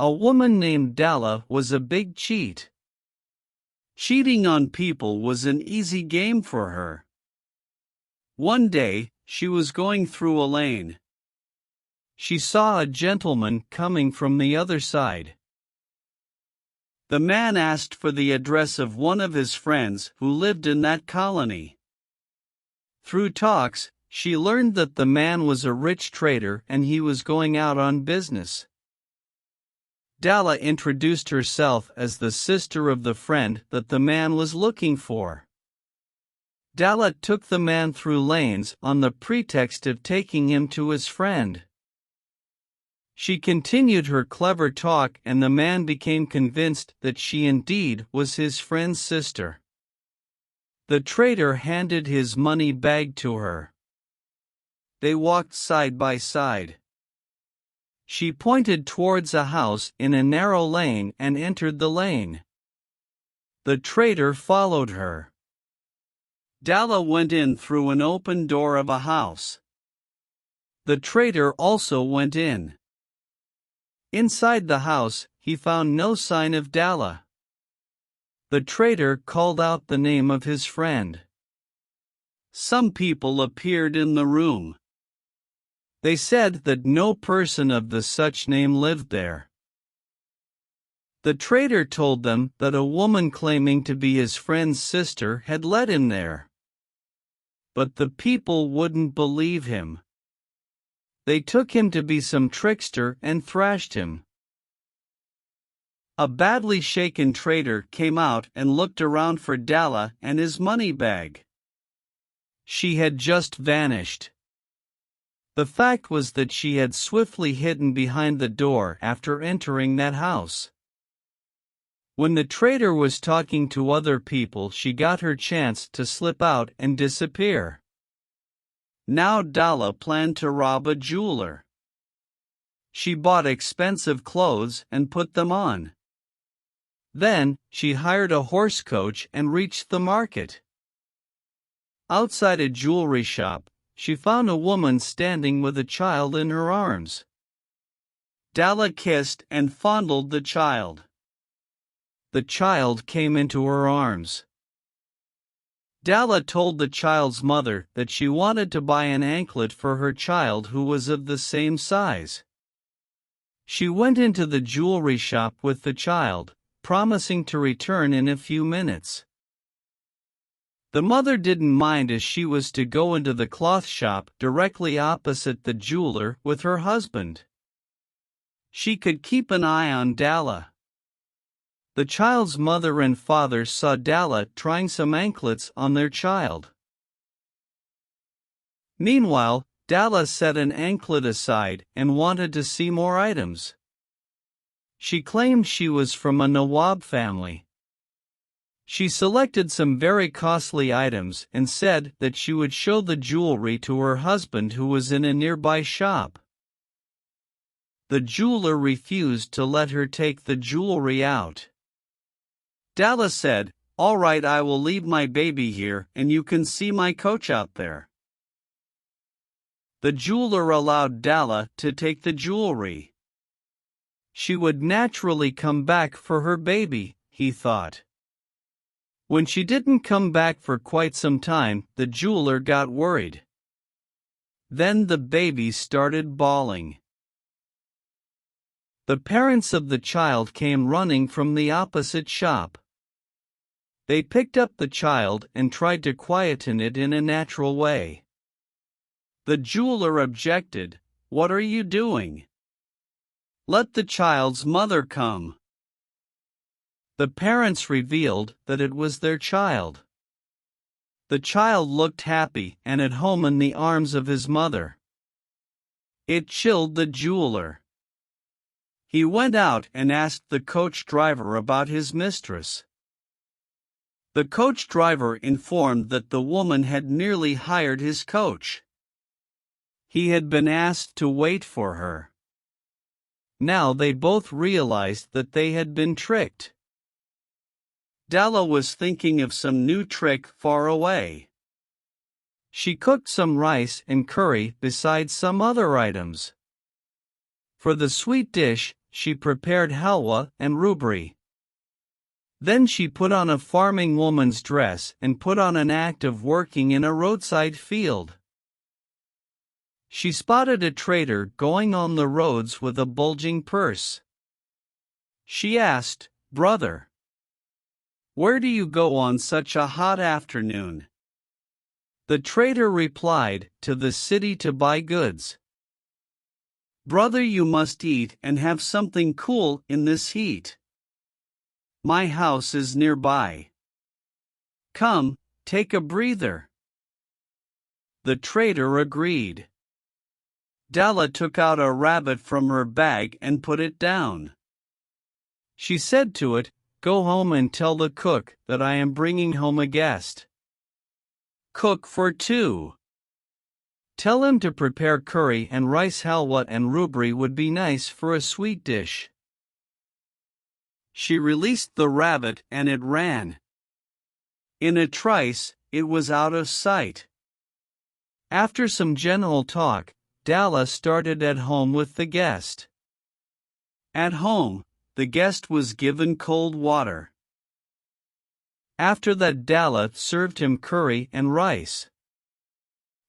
A woman named Dalla was a big cheat. Cheating on people was an easy game for her. One day, she was going through a lane. She saw a gentleman coming from the other side. The man asked for the address of one of his friends who lived in that colony. Through talks, she learned that the man was a rich trader and he was going out on business. Dalla introduced herself as the sister of the friend that the man was looking for. Dalla took the man through lanes on the pretext of taking him to his friend. She continued her clever talk and the man became convinced that she indeed was his friend's sister. The trader handed his money bag to her. They walked side by side. She pointed towards a house in a narrow lane and entered the lane. The trader followed her. Dalla went in through an open door of a house. The trader also went in. Inside the house, he found no sign of Dalla. The trader called out the name of his friend. Some people appeared in the room. They said that no person of the such name lived there. The trader told them that a woman claiming to be his friend's sister had led him there. But the people wouldn't believe him. They took him to be some trickster and thrashed him. A badly shaken trader came out and looked around for Dalla and his money bag. She had just vanished. The fact was that she had swiftly hidden behind the door after entering that house. When the trader was talking to other people, she got her chance to slip out and disappear. Now Dalla planned to rob a jeweler. She bought expensive clothes and put them on. Then, she hired a horse coach and reached the market. Outside a jewelry shop, she found a woman standing with a child in her arms. Dalla kissed and fondled the child. The child came into her arms. Dalla told the child's mother that she wanted to buy an anklet for her child who was of the same size. She went into the jewelry shop with the child, promising to return in a few minutes. The mother didn't mind as she was to go into the cloth shop directly opposite the jeweler with her husband. She could keep an eye on Dalla. The child's mother and father saw Dalla trying some anklets on their child. Meanwhile, Dalla set an anklet aside and wanted to see more items. She claimed she was from a Nawab family. She selected some very costly items and said that she would show the jewelry to her husband who was in a nearby shop. The jeweler refused to let her take the jewelry out. Dalla said, "All right, I will leave my baby here and you can see my coach out there." The jeweler allowed Dalla to take the jewelry. She would naturally come back for her baby, he thought. When she didn't come back for quite some time, the jeweler got worried. Then the baby started bawling. The parents of the child came running from the opposite shop. They picked up the child and tried to quieten it in a natural way. The jeweler objected, "What are you doing? Let the child's mother come." The parents revealed that it was their child. The child looked happy and at home in the arms of his mother. It chilled the jeweler. He went out and asked the coach driver about his mistress. The coach driver informed that the woman had nearly hired his coach. He had been asked to wait for her. Now they both realized that they had been tricked. Dalla was thinking of some new trick far away. She cooked some rice and curry besides some other items. For the sweet dish, she prepared halwa and rubri. Then she put on a farming woman's dress and put on an act of working in a roadside field. She spotted a trader going on the roads with a bulging purse. She asked, "Brother, where do you go on such a hot afternoon?" The trader replied, "To the city to buy goods." "Brother, you must eat and have something cool in this heat. My house is nearby. Come, take a breather." The trader agreed. Dalla took out a rabbit from her bag and put it down. She said to it, "Go home and tell the cook that I am bringing home a guest. Cook for two. Tell him to prepare curry and rice halwa and rubri would be nice for a sweet dish." She released the rabbit and it ran. In a trice, it was out of sight. After some general talk, Dalla started at home with the guest. At home, the guest was given cold water. After that, Dalla served him curry and rice.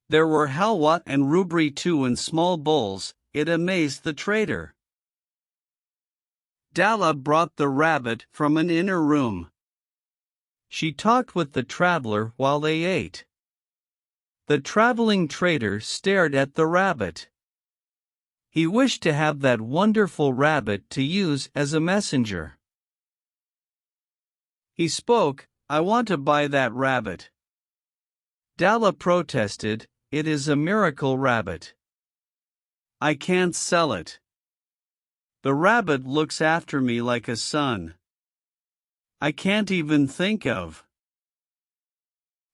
There were halwa and rubri too in small bowls. It amazed the trader. Dalla brought the rabbit from an inner room. She talked with the traveler while they ate. The traveling trader stared at the rabbit. He wished to have that wonderful rabbit to use as a messenger. He spoke, "I want to buy that rabbit." Dalla protested, "It is a miracle rabbit. I can't sell it. The rabbit looks after me like a son. I can't even think of."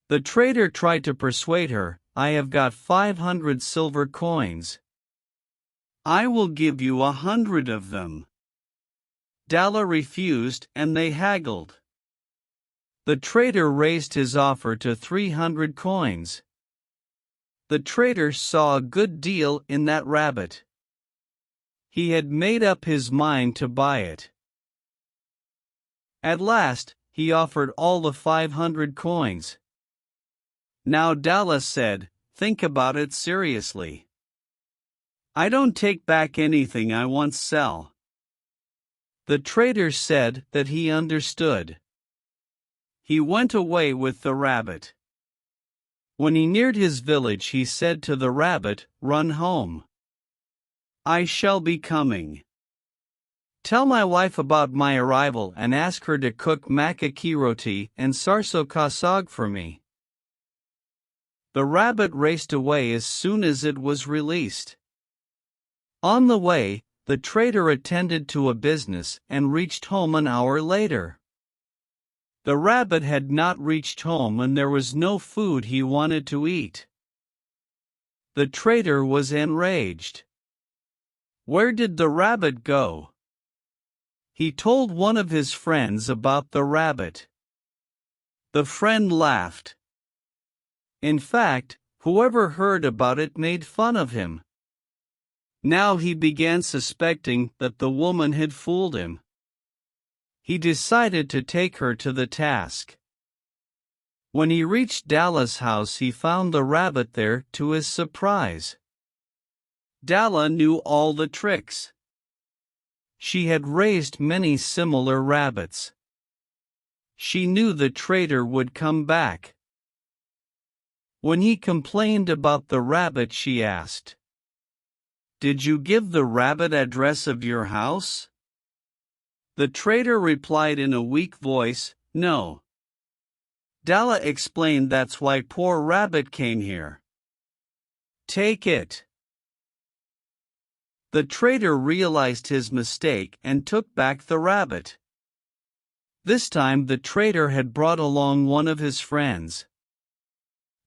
The trader tried to persuade her, "I have got 500 silver coins. I will give you 100 of them." Dalla refused and they haggled. The trader raised his offer to 300 coins. The trader saw a good deal in that rabbit. He had made up his mind to buy it. At last, he offered all the 500 coins. Now Dalla said, "Think about it seriously. I don't take back anything I once sell." The trader said that he understood. He went away with the rabbit. When he neared his village, he said to the rabbit, "Run home. I shall be coming. Tell my wife about my arrival and ask her to cook makka ki roti and sarso ka saag for me." The rabbit raced away as soon as it was released. On the way, the trader attended to a business and reached home an hour later. The rabbit had not reached home and there was no food he wanted to eat. The trader was enraged. Where did the rabbit go? He told one of his friends about the rabbit. The friend laughed. In fact, whoever heard about it made fun of him. Now he began suspecting that the woman had fooled him. He decided to take her to the task. When he reached Dalla's house, he found the rabbit there to his surprise. Dalla knew all the tricks. She had raised many similar rabbits. She knew the trader would come back. When he complained about the rabbit, she asked, "Did you give the rabbit address of your house?" The trader replied in a weak voice, "No." Dalla explained, "That's why poor rabbit came here. Take it." The trader realized his mistake and took back the rabbit. This time the trader had brought along one of his friends.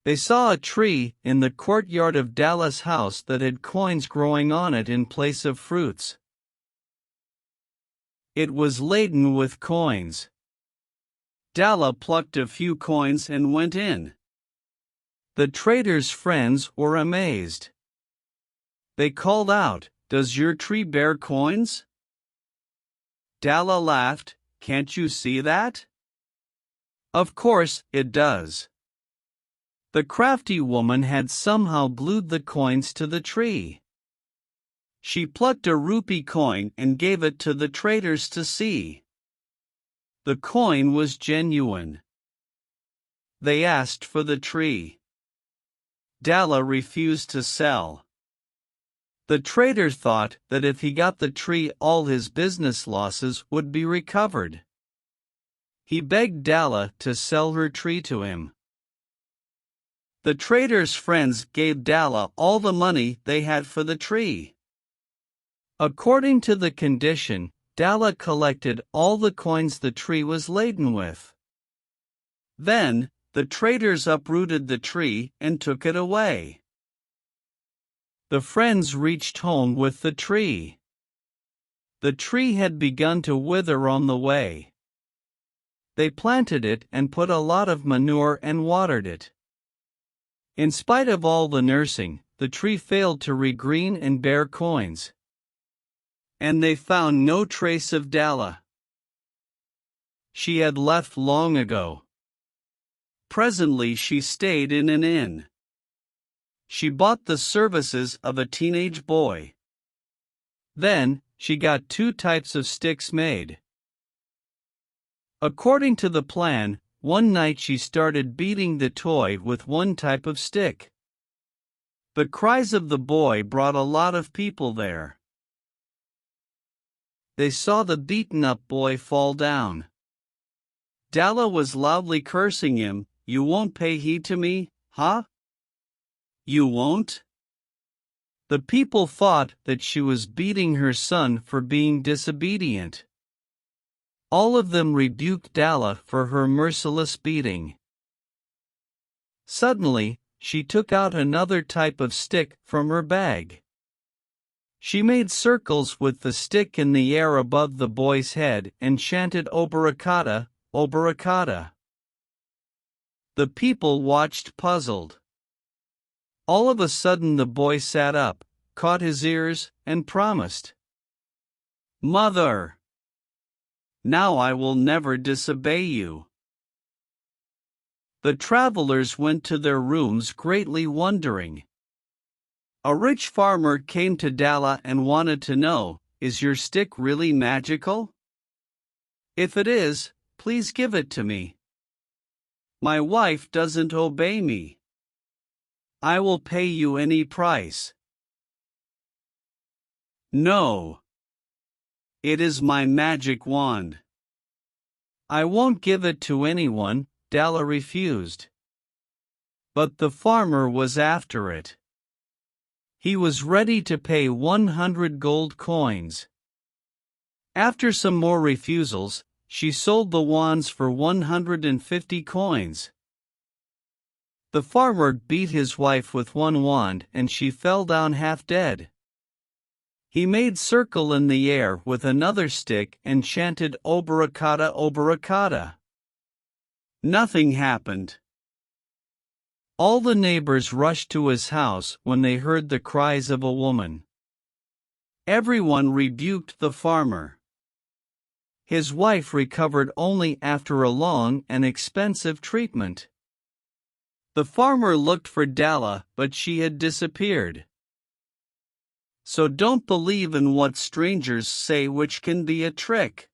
They saw a tree in the courtyard of Dalla's house that had coins growing on it in place of fruits. It was laden with coins. Dalla plucked a few coins and went in. The trader's friends were amazed. They called out, "Does your tree bear coins?" Dalla laughed. Can't you see that? Of course, it does. The crafty woman had somehow glued the coins to the tree. She plucked a rupee coin and gave it to the traders to see. The coin was genuine. They asked for the tree. Dalla refused to sell. The trader thought that if he got the tree, all his business losses would be recovered. He begged Dalla to sell her tree to him. The trader's friends gave Dalla all the money they had for the tree. According to the condition, Dalla collected all the coins the tree was laden with. Then, the traders uprooted the tree and took it away. The friends reached home with the tree. The tree had begun to wither on the way. They planted it and put a lot of manure and watered it. In spite of all the nursing, the tree failed to regreen and bear coins. And they found no trace of Dalla. She had left long ago. Presently she stayed in an inn. She bought the services of a teenage boy. Then, she got 2 types of sticks made. According to the plan, one night she started beating the toy with one type of stick. The cries of the boy brought a lot of people there. They saw the beaten-up boy fall down. Dalla was loudly cursing him. You won't pay heed to me, huh? You won't? The people thought that she was beating her son for being disobedient. All of them rebuked Dalla for her merciless beating. Suddenly, she took out another type of stick from her bag. She made circles with the stick in the air above the boy's head and chanted Obarakata, Obarakata. The people watched puzzled. All of a sudden the boy sat up, caught his ears, and promised. Mother! Now I will never disobey you. The travelers went to their rooms greatly wondering. A rich farmer came to Dalla and wanted to know, is your stick really magical? If it is, please give it to me. My wife doesn't obey me. I will pay you any price. No. It is my magic wand. I won't give it to anyone, Dalla refused. But the farmer was after it. He was ready to pay 100 gold coins. After some more refusals, she sold the wands for 150 coins. The farmer beat his wife with one wand and she fell down half dead. He made circle in the air with another stick and chanted Obarakata, Obarakata. Nothing happened. All the neighbors rushed to his house when they heard the cries of a woman. Everyone rebuked the farmer. His wife recovered only after a long and expensive treatment. The farmer looked for Dalla, but she had disappeared. So don't believe in what strangers say, which can be a trick.